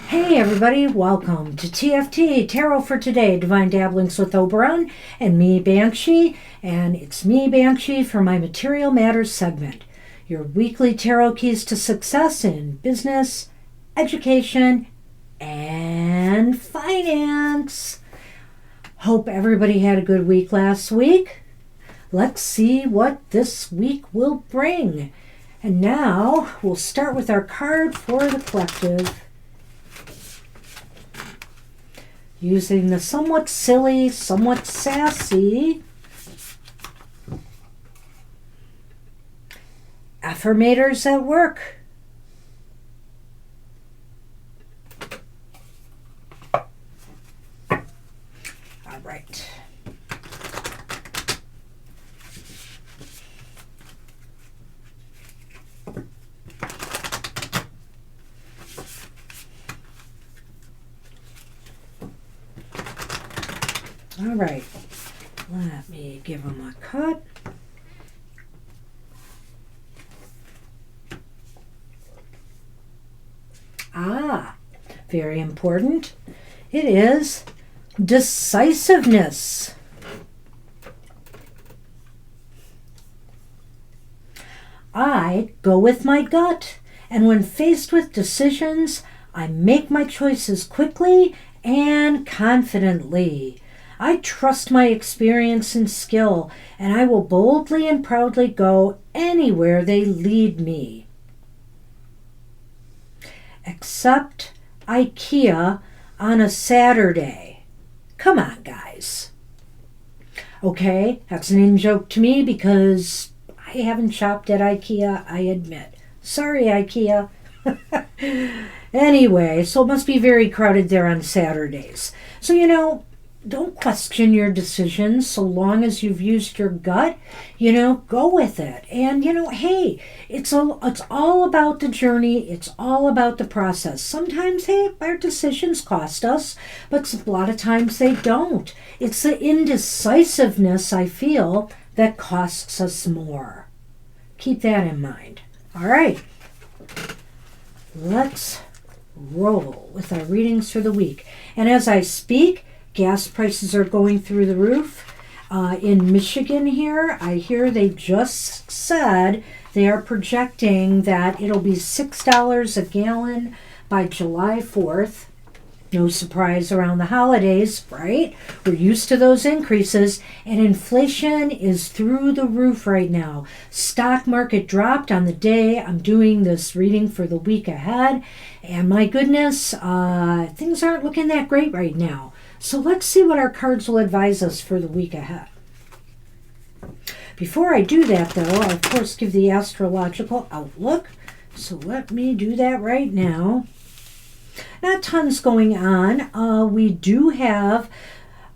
Hey everybody, welcome to TFT, Tarot for Today, Divine Dabblings with Oberon, and me, Banshee, and it's me, Banshee, for my Material Matters segment, your weekly tarot keys to success in business, education, and finance. Hope everybody had a good week last week. Let's see what this week will bring. And now, we'll start with our card for the collective. Using the somewhat silly, somewhat sassy affirmators at work. All right. All right, let me give them a cut. Very important. It is decisiveness. I go with my gut, and when faced with decisions, I make my choices quickly and confidently. I trust my experience and skill, and I will boldly and proudly go anywhere they lead me. Except IKEA on a Saturday. Come on, guys. Okay, that's an in-joke to me because I haven't shopped at IKEA, I admit. Sorry, IKEA. Anyway, so it must be very crowded there on Saturdays. So, don't question your decisions so long as you've used your gut. Go with it. And, hey, it's all about the journey. It's all about the process. Sometimes, hey, our decisions cost us, but a lot of times they don't. It's the indecisiveness, I feel, that costs us more. Keep that in mind. All right. Let's roll with our readings for the week. And as I speak, gas prices are going through the roof. In Michigan here, I hear they just said they are projecting that it'll be $6 a gallon by July 4th. No surprise around the holidays, right? We're used to those increases, and inflation is through the roof right now. Stock market dropped on the day I'm doing this reading for the week ahead, and my goodness, things aren't looking that great right now. So let's see what our cards will advise us for the week ahead. Before I do that, though, I'll of course give the astrological outlook. So let me do that right now. Not tons going on. We do have,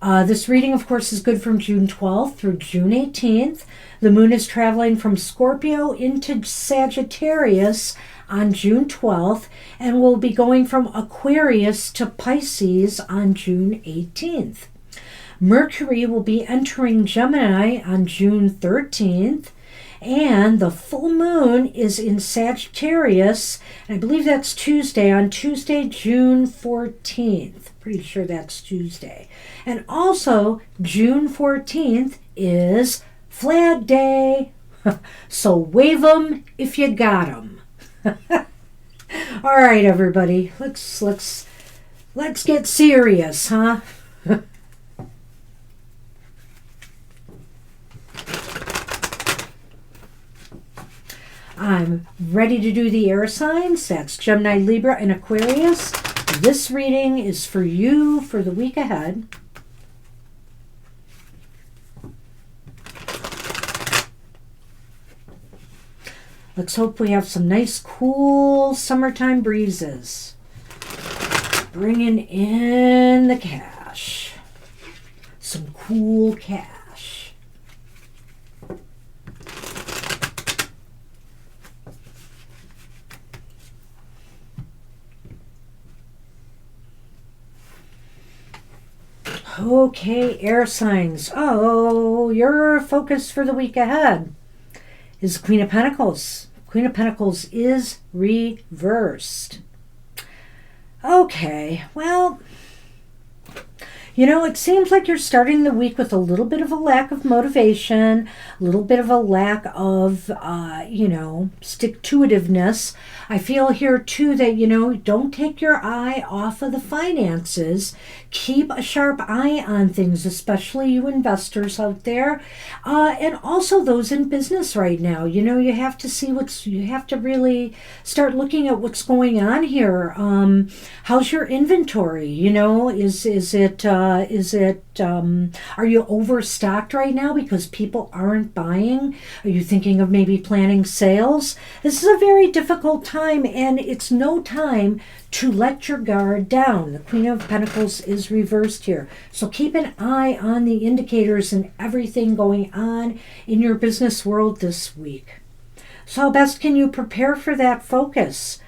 this reading, of course, is good from June 12th through June 18th. The moon is traveling from Scorpio into Sagittarius on June 12th, and will be going from Aquarius to Pisces on June 18th. Mercury will be entering Gemini on June 13th, and the full moon is in Sagittarius, and I believe that's Tuesday, on Tuesday, June 14th. Pretty sure that's Tuesday. And also, June 14th is Flag Day, so wave 'em if you got 'em. All right, everybody, let's get serious, huh? I'm ready to do the air signs. That's Gemini, Libra, and Aquarius. This reading is for you for the week ahead. Let's hope we have some nice, cool summertime breezes. Bringing in the cash. Some cool cash. Okay, air signs. Oh, your focus for the week ahead is Queen of Pentacles. Queen of Pentacles is reversed. Okay, well, it seems like you're starting the week with a little bit of a lack of motivation, a little bit of a lack of, stick-to-itiveness. I feel here, too, that, don't take your eye off of the finances. Keep a sharp eye on things, especially you investors out there, and also those in business right now. You have to see you have to really start looking at what's going on here. How's your inventory? Are you overstocked right now because people aren't buying? Are you thinking of maybe planning sales? This is a very difficult time, and it's no time to let your guard down. The Queen of Pentacles is reversed here. So keep an eye on the indicators and everything going on in your business world this week. So how best can you prepare for that focus?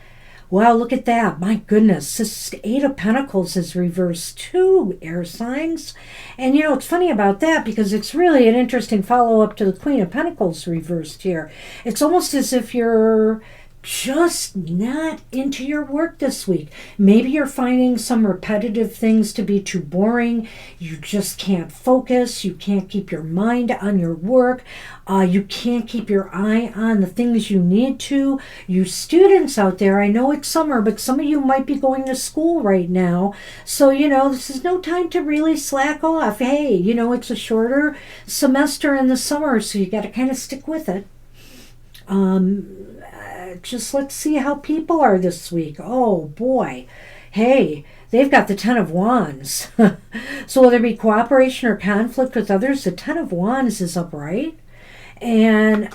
Wow, look at that. My goodness, this Eight of Pentacles is reversed too, air signs. And it's funny about that because it's really an interesting follow-up to the Queen of Pentacles reversed here. It's almost as if you're just not into your work this week. Maybe you're finding some repetitive things to be too boring. You just can't focus. You can't keep your mind on your work. You can't keep your eye on the things you need to. You students out there, I know it's summer, but some of you might be going to school right now. So, this is no time to really slack off. Hey, it's a shorter semester in the summer, so you got to kind of stick with it. Just let's see how people are this week. Oh boy. Hey, they've got the Ten of Wands. So whether it be cooperation or conflict with others, the Ten of Wands is upright. And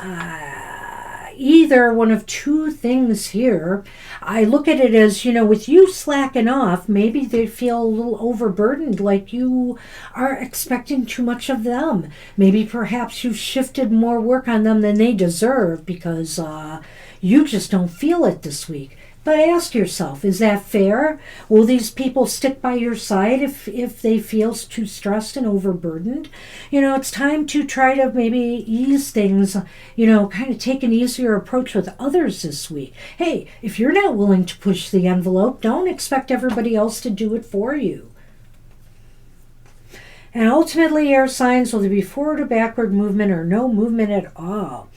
either one of two things here. I look at it as, with you slacking off, maybe they feel a little overburdened, like you are expecting too much of them. Maybe perhaps you've shifted more work on them than they deserve because you just don't feel it this week. But ask yourself, is that fair? Will these people stick by your side if they feel too stressed and overburdened? It's time to try to maybe ease things, kind of take an easier approach with others this week. Hey, if you're not willing to push the envelope, don't expect everybody else to do it for you. And ultimately, air signs, will there be forward or backward movement or no movement at all?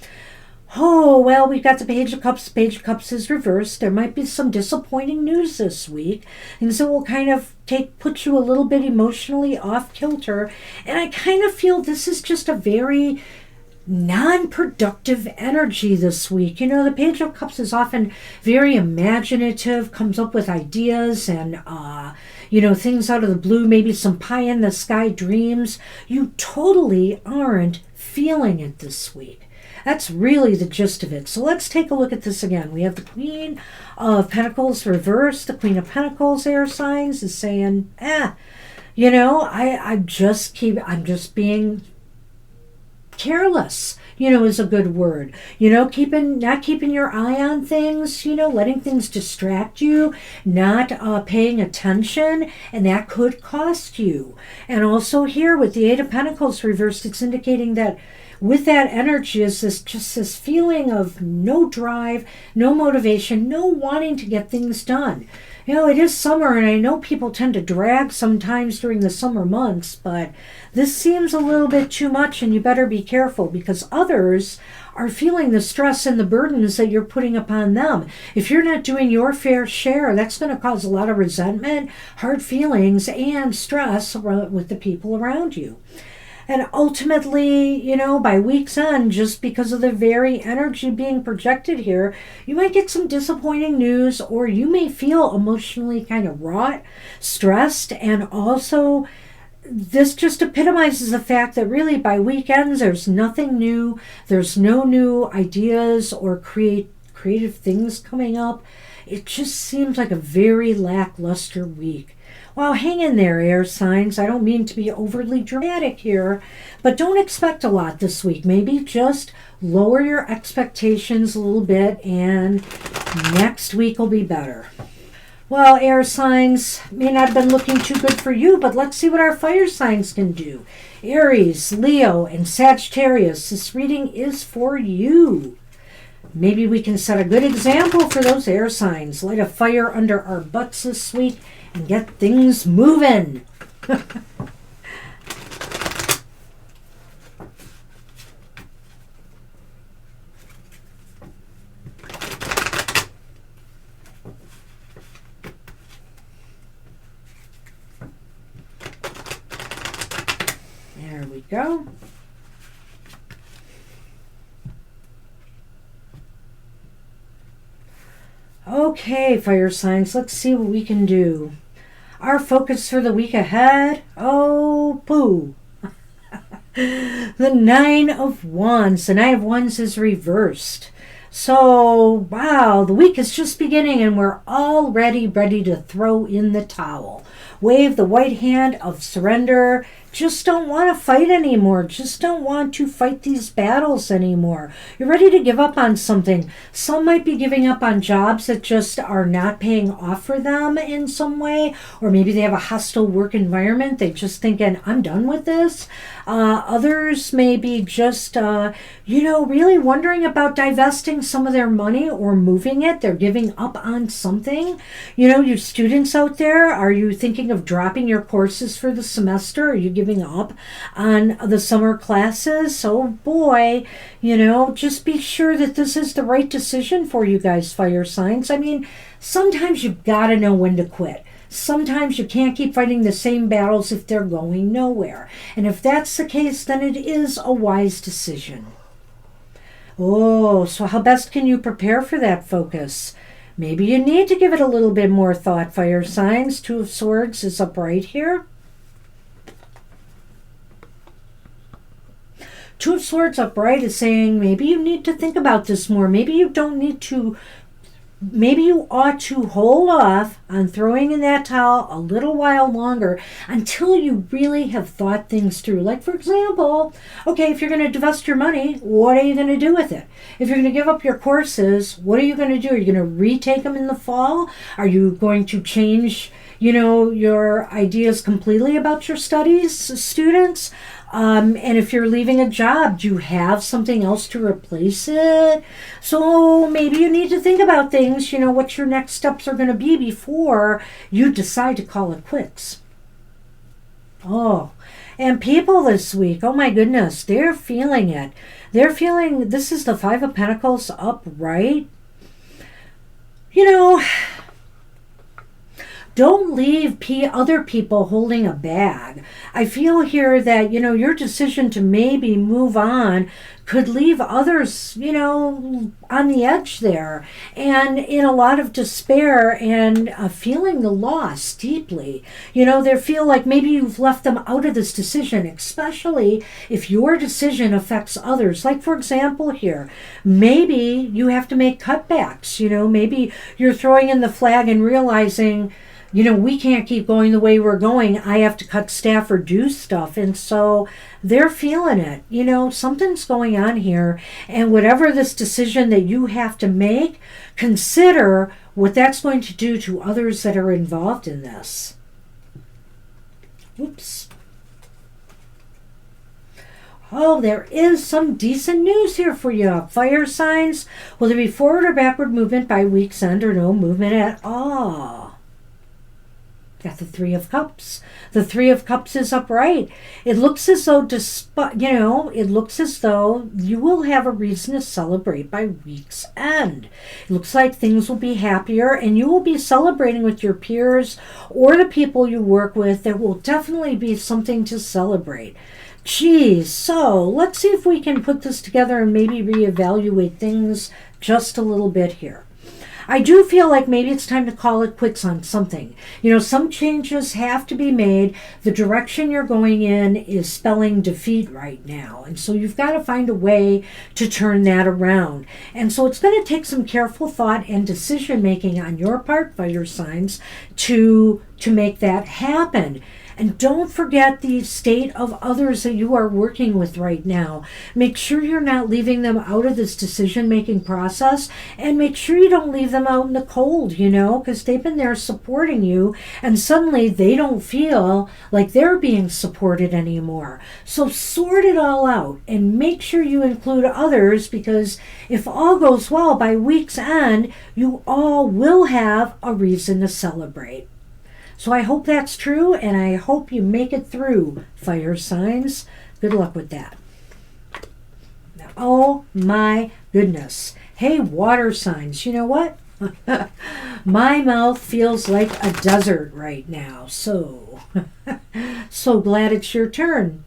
Oh, well, we've got the Page of Cups. Page of Cups is reversed. There might be some disappointing news this week. And so will kind of put you a little bit emotionally off kilter. And I kind of feel this is just a very non-productive energy this week. The Page of Cups is often very imaginative, comes up with ideas and, things out of the blue, maybe some pie-in-the-sky dreams. You totally aren't feeling it this week. That's really the gist of it. So let's take a look at this again. We have the Queen of Pentacles reversed. The Queen of Pentacles air signs is saying, I'm just being careless, is a good word. Not keeping your eye on things, letting things distract you, not paying attention, and that could cost you. And also here with the Eight of Pentacles reversed, it's indicating that with that energy is this feeling of no drive, no motivation, no wanting to get things done. It is summer, and I know people tend to drag sometimes during the summer months, but this seems a little bit too much, and you better be careful because others are feeling the stress and the burdens that you're putting upon them. If you're not doing your fair share, that's going to cause a lot of resentment, hard feelings, and stress with the people around you. And ultimately, by week's end, just because of the very energy being projected here, you might get some disappointing news, or you may feel emotionally kind of wrought, stressed, and also this just epitomizes the fact that really by weekends there's nothing new. There's no new ideas or creative things coming up. It just seems like a very lackluster week. Well, hang in there, air signs. I don't mean to be overly dramatic here, but don't expect a lot this week. Maybe just lower your expectations a little bit, and next week will be better. Well, air signs may not have been looking too good for you, but let's see what our fire signs can do. Aries, Leo, and Sagittarius, this reading is for you. Maybe we can set a good example for those air signs. Light a fire under our butts this week and get things moving. There we go. Okay, fire signs, let's see what we can do. Our focus for the week ahead, oh, poo. The Nine of Wands. The Nine of Wands is reversed. So, wow, the week is just beginning and we're already ready to throw in the towel. Wave the white hand of surrender. Just don't want to fight anymore. Just don't want to fight these battles anymore. You're ready to give up on something. Some might be giving up on jobs that just are not paying off for them in some way. Or maybe they have a hostile work environment. They just thinking, I'm done with this. Others may be just, really wondering about divesting some of their money or moving it. They're giving up on something. You students out there, are you thinking of dropping your courses for the semester? Are you giving up on the summer classes? Oh boy, just be sure that this is the right decision for you guys, fire signs. I mean, sometimes you've got to know when to quit. Sometimes you can't keep fighting the same battles if they're going nowhere. And if that's the case, then it is a wise decision. Oh, so how best can you prepare for that focus? Maybe you need to give it a little bit more thought, fire signs. Two of Swords is upright here. Two of Swords upright is saying maybe you need to think about this more. Maybe you ought to hold off on throwing in that towel a little while longer until you really have thought things through. Like, for example, okay, if you're going to divest your money, what are you going to do with it? If you're going to give up your courses, what are you going to do? Are you going to retake them in the fall? Are you going to change, your ideas completely about your studies, students? And if you're leaving a job, do you have something else to replace it? So maybe you need to think about things, what your next steps are going to be before you decide to call it quits. Oh, and people this week, oh my goodness, they're feeling it. They're feeling, this is the Five of Pentacles upright. Don't leave other people holding a bag. I feel here that, your decision to maybe move on could leave others, on the edge there and in a lot of despair and feeling the loss deeply. They feel like maybe you've left them out of this decision, especially if your decision affects others. Like, for example, here, maybe you have to make cutbacks. Maybe you're throwing in the flag and realizing, we can't keep going the way we're going. I have to cut staff or do stuff. And so they're feeling it. Something's going on here. And whatever this decision that you have to make, consider what that's going to do to others that are involved in this. Oops. Oh, there is some decent news here for you. Fire signs. Will there be forward or backward movement by week's end or no movement at all? Got the Three of Cups. The Three of Cups is upright. It looks as though, it looks as though you will have a reason to celebrate by week's end. It looks like things will be happier and you will be celebrating with your peers or the people you work with. There will definitely be something to celebrate. Geez, so let's see if we can put this together and maybe reevaluate things just a little bit here. I do feel like maybe it's time to call it quits on something. Some changes have to be made. The direction you're going in is spelling defeat right now. And so you've got to find a way to turn that around. And so it's going to take some careful thought and decision making on your part, fire signs, to make that happen. And don't forget the state of others that you are working with right now. Make sure you're not leaving them out of this decision-making process, and make sure you don't leave them out in the cold, because they've been there supporting you, and suddenly they don't feel like they're being supported anymore. So sort it all out and make sure you include others, because if all goes well, by week's end, you all will have a reason to celebrate. So I hope that's true, and I hope you make it through, fire signs. Good luck with that. Now, oh my goodness. Hey, water signs, you know what? My mouth feels like a desert right now. So glad it's your turn.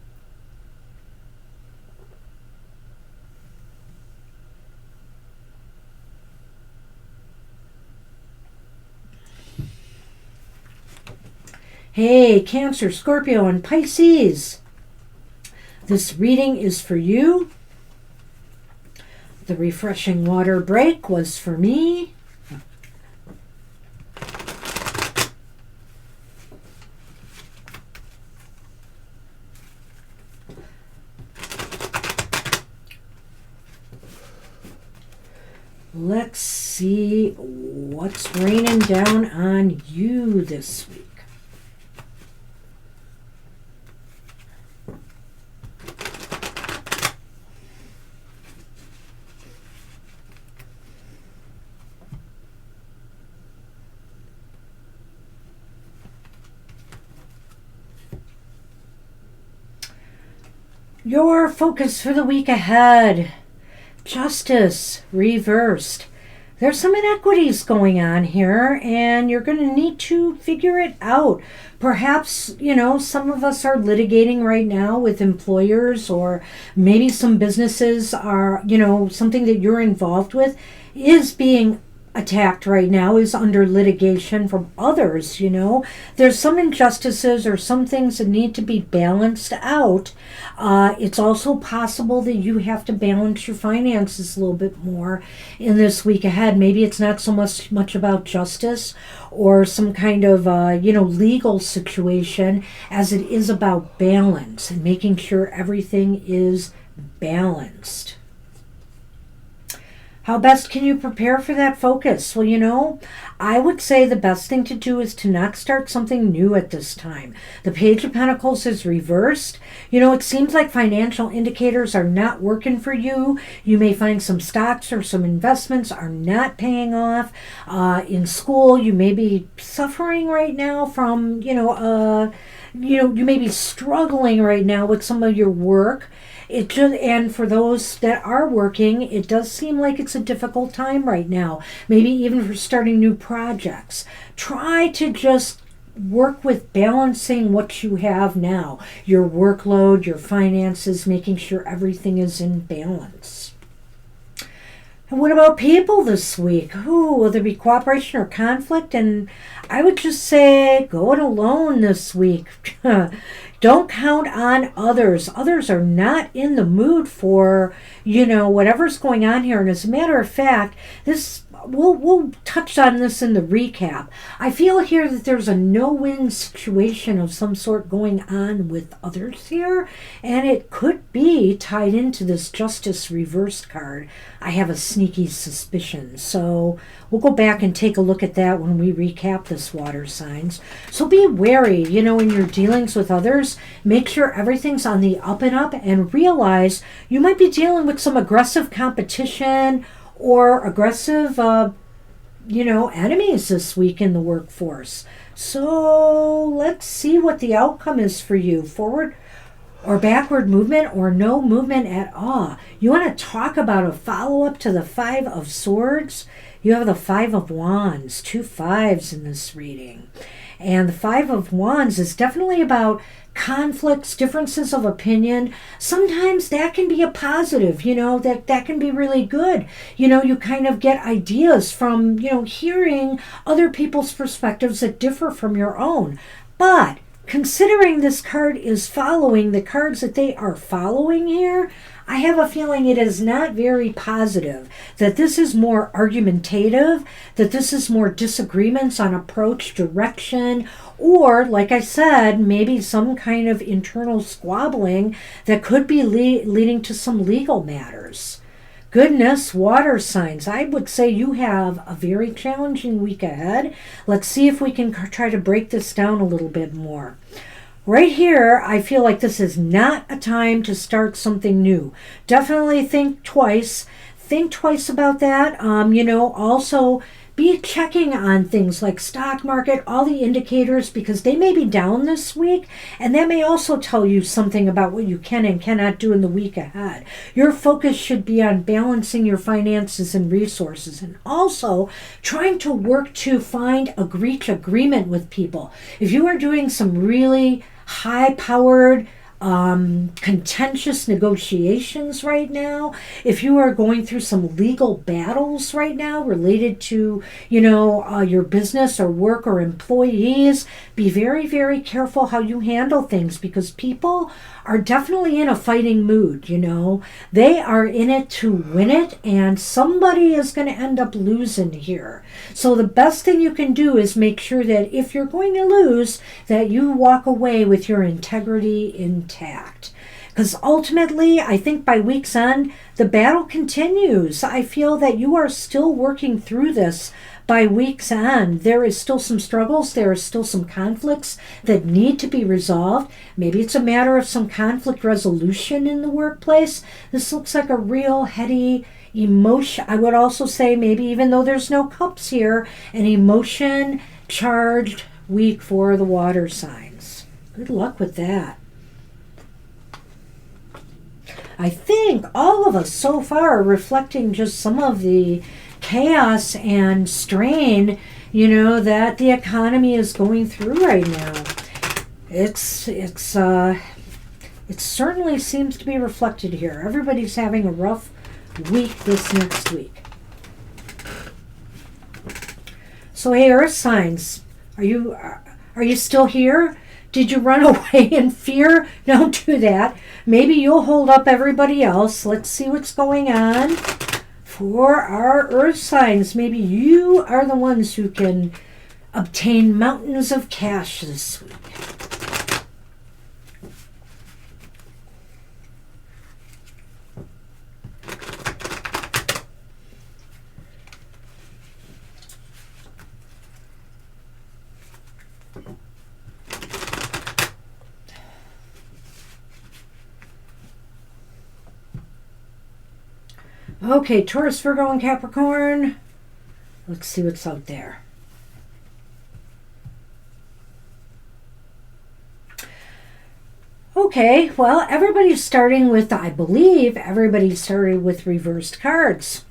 Hey, Cancer, Scorpio, and Pisces. This reading is for you. The refreshing water break was for me. Let's see what's raining down on you this week. Your focus for the week ahead. Justice reversed. There's some inequities going on here, and you're going to need to figure it out. Perhaps, some of us are litigating right now with employers, or maybe some businesses are, something that you're involved with is being attacked right now, is under litigation from others. There's some injustices or some things that need to be balanced out. It's also possible that you have to balance your finances a little bit more in this week ahead. Maybe it's not so much about justice or some kind of legal situation as it is about balance and making sure everything is balanced. How best can you prepare for that focus? Well, I would say the best thing to do is to not start something new at this time. The Page of Pentacles is reversed. It seems like financial indicators are not working for you. You may find some stocks or some investments are not paying off. In school, you may be suffering right now from, you may be struggling right now with some of your work. And for those that are working, it does seem like it's a difficult time right now. Maybe even for starting new projects. Try to just work with balancing what you have now. Your workload, your finances, making sure everything is in balance. And what about people this week? Will there be cooperation or conflict? And I would just say go it alone this week. Don't count on others. Others are not in the mood for, whatever's going on here. And as a matter of fact, we'll touch on this in the recap. I feel here that there's a no-win situation of some sort going on with others here, and it could be tied into this Justice reversed card. I have a sneaky suspicion. So we'll go back and take a look at that when we recap this, water signs. So be wary, in your dealings with others. Make sure everything's on the up and up, and realize you might be dealing with some aggressive competition or aggressive, enemies this week in the workforce. So let's see what the outcome is for you. Forward or backward movement, or no movement at all. You want to talk about a follow-up to the Five of Swords? You have the Five of Wands, 2 5s in this reading. And the Five of Wands is definitely about conflicts, differences of opinion. Sometimes that can be a positive, that can be really good. You kind of get ideas from, hearing other people's perspectives that differ from your own. But considering this card is following the cards that they are following here, I have a feeling it is not very positive, that this is more argumentative, that this is more disagreements on approach, direction, or, like I said, maybe some kind of internal squabbling that could be leading to some legal matters. Goodness, water signs. I would say you have a very challenging week ahead. Let's see if we can try to break this down a little bit more. Right here, I feel like this is not a time to start something new. Definitely think twice. Think twice about that. Also be checking on things like stock market, all the indicators, because they may be down this week, and that may also tell you something about what you can and cannot do in the week ahead. Your focus should be on balancing your finances and resources, and also trying to work to reach agreement with people. If you are doing some really high-powered, contentious negotiations right now, if you are going through some legal battles right now related to, your business or work or employees, be very, very careful how you handle things, because people are definitely in a fighting mood, They are in it to win it, and somebody is going to end up losing here. So the best thing you can do is make sure that if you're going to lose, that you walk away with your integrity intact. Because ultimately, I think by week's end, the battle continues. I feel that you are still working through this by week's end. There is still some struggles. There is still some conflicts that need to be resolved. Maybe it's a matter of some conflict resolution in the workplace. This looks like a real heady emotion. I would also say maybe, even though there's no cups here, an emotion-charged week for the water signs. Good luck with that. I think all of us so far are reflecting just some of the chaos and strain, that the economy is going through right now. It certainly seems to be reflected here. Everybody's having a rough week this next week. So, hey, Earth signs, are you still here? Did you run away in fear? Don't do that. Maybe you'll hold up everybody else. Let's see what's going on for our Earth signs. Maybe you are the ones who can obtain mountains of cash this week. Okay, Taurus, Virgo, and Capricorn. Let's see what's out there. Okay, well, everybody's starting with, I believe, everybody's starting with reversed cards.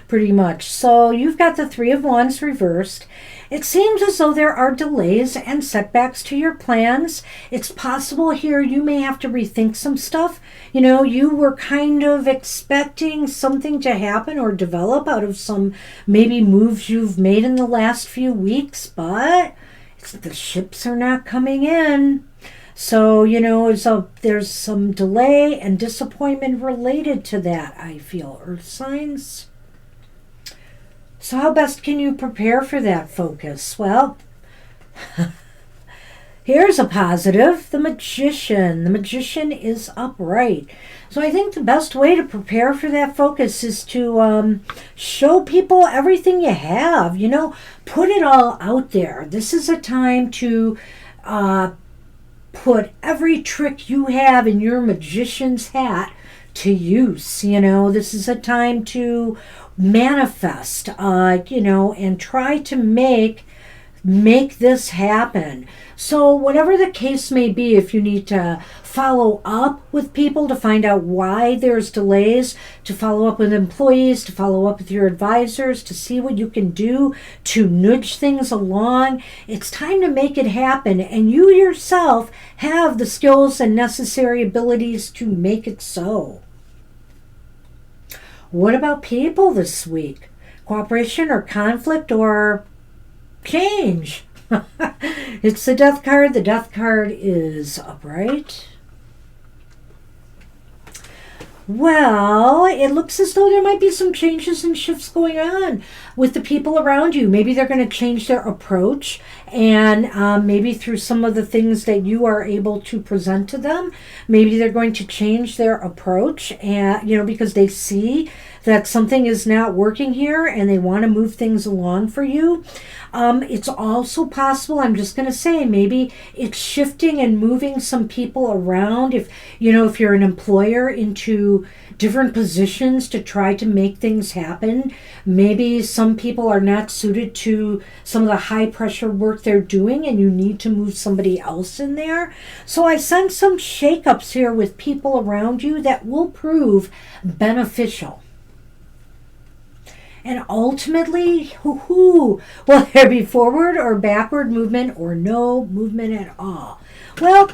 Pretty much. So you've got the Three of Wands reversed. It seems as though there are delays and setbacks to your plans. It's possible here you may have to rethink some stuff. You were kind of expecting something to happen or develop out of some maybe moves you've made in the last few weeks, but the ships are not coming in. So, there's some delay and disappointment related to that, I feel, Earth signs. So how best can you prepare for that focus? Well, here's a positive. The Magician. The Magician is upright. So I think the best way to prepare for that focus is to show people everything you have. Put it all out there. This is a time to put every trick you have in your magician's hat to use. This is a time to manifest, and try to make make this happen. So whatever the case may be, if you need to follow up with people to find out why there's delays, to follow up with employees, to follow up with your advisors, to see what you can do to nudge things along, it's time to make it happen. And you yourself have the skills and necessary abilities to make it so. What about people this week? Cooperation or conflict or change? It's the Death card. The Death card is upright. Well, it looks as though there might be some changes and shifts going on with the people around you. Maybe they're going to change their approach, and maybe through some of the things that you are able to present to them, maybe they're going to change their approach, and because they see that something is not working here and they want to move things along for you. It's also possible, I'm just going to say, maybe it's shifting and moving some people around. If you're an employer, into different positions to try to make things happen. Maybe some people are not suited to some of the high pressure work they're doing and you need to move somebody else in there. So I sense some shakeups here with people around you that will prove beneficial. And ultimately, will there be forward or backward movement or no movement at all? Well,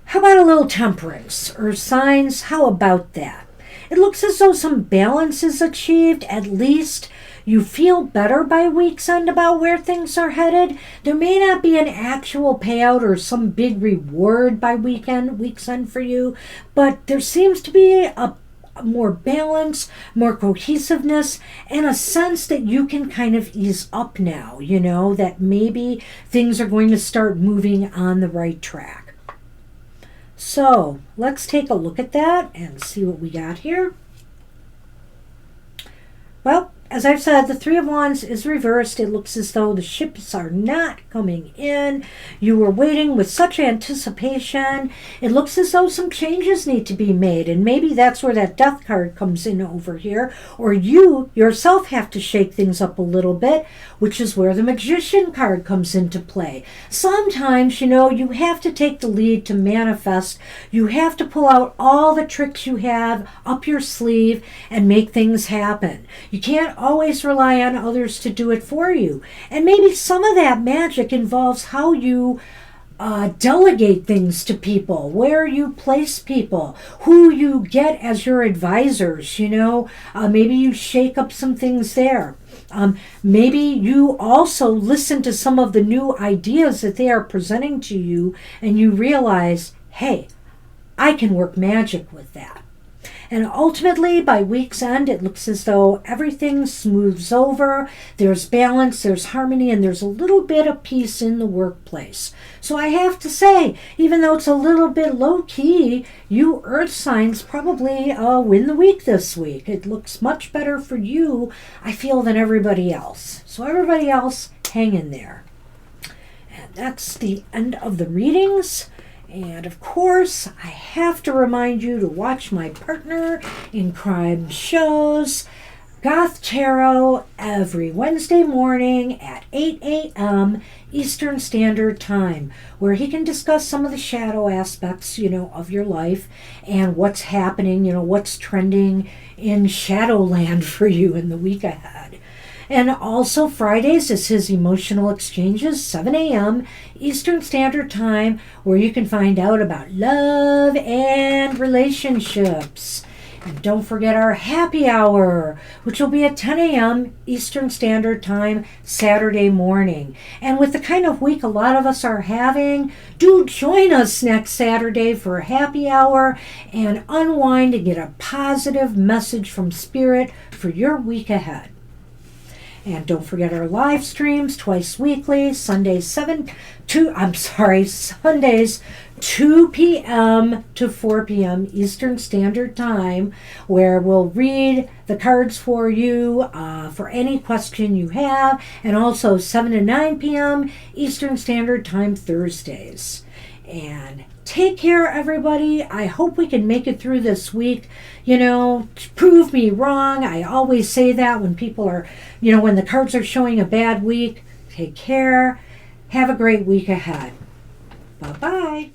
how about a little temperance or signs? How about that? It looks as though some balance is achieved. At least you feel better by week's end about where things are headed. There may not be an actual payout or some big reward by week's end for you, but there seems to be a more balance, more cohesiveness, and a sense that you can kind of ease up now, that maybe things are going to start moving on the right track. So let's take a look at that and see what we got here. Well, as I've said, the Three of Wands is reversed. It looks as though the ships are not coming in. You were waiting with such anticipation. It looks as though some changes need to be made, and maybe that's where that Death card comes in over here, or you yourself have to shake things up a little bit, which is where the Magician card comes into play. Sometimes, you have to take the lead to manifest. You have to pull out all the tricks you have up your sleeve and make things happen. You can't always rely on others to do it for you. And maybe some of that magic involves how you delegate things to people, where you place people, who you get as your advisors, maybe you shake up some things there. Maybe you also listen to some of the new ideas that they are presenting to you and you realize, hey, I can work magic with that. And ultimately, by week's end, it looks as though everything smooths over. There's balance, there's harmony, and there's a little bit of peace in the workplace. So I have to say, even though it's a little bit low-key, you Earth signs probably win the week this week. It looks much better for you, I feel, than everybody else. So everybody else, hang in there. And that's the end of the readings. And of course, I have to remind you to watch my partner in crime shows, Goth Tarot, every Wednesday morning at 8 a.m. Eastern Standard Time, where he can discuss some of the shadow aspects, of your life and what's happening, what's trending in Shadowland for you in the week ahead. And also Fridays is his Emotional Exchanges, 7 a.m. Eastern Standard Time, where you can find out about love and relationships. And don't forget our happy hour, which will be at 10 a.m. Eastern Standard Time, Saturday morning. And with the kind of week a lot of us are having, do join us next Saturday for a happy hour and unwind and get a positive message from Spirit for your week ahead. And don't forget our live streams twice weekly, Sundays 2 p.m. to 4 p.m. Eastern Standard Time, where we'll read the cards for you for any question you have, and also 7 to 9 p.m. Eastern Standard Time Thursdays. And take care, everybody. I hope we can make it through this week. Prove me wrong. I always say that when people are, when the cards are showing a bad week. Take care. Have a great week ahead. Bye-bye.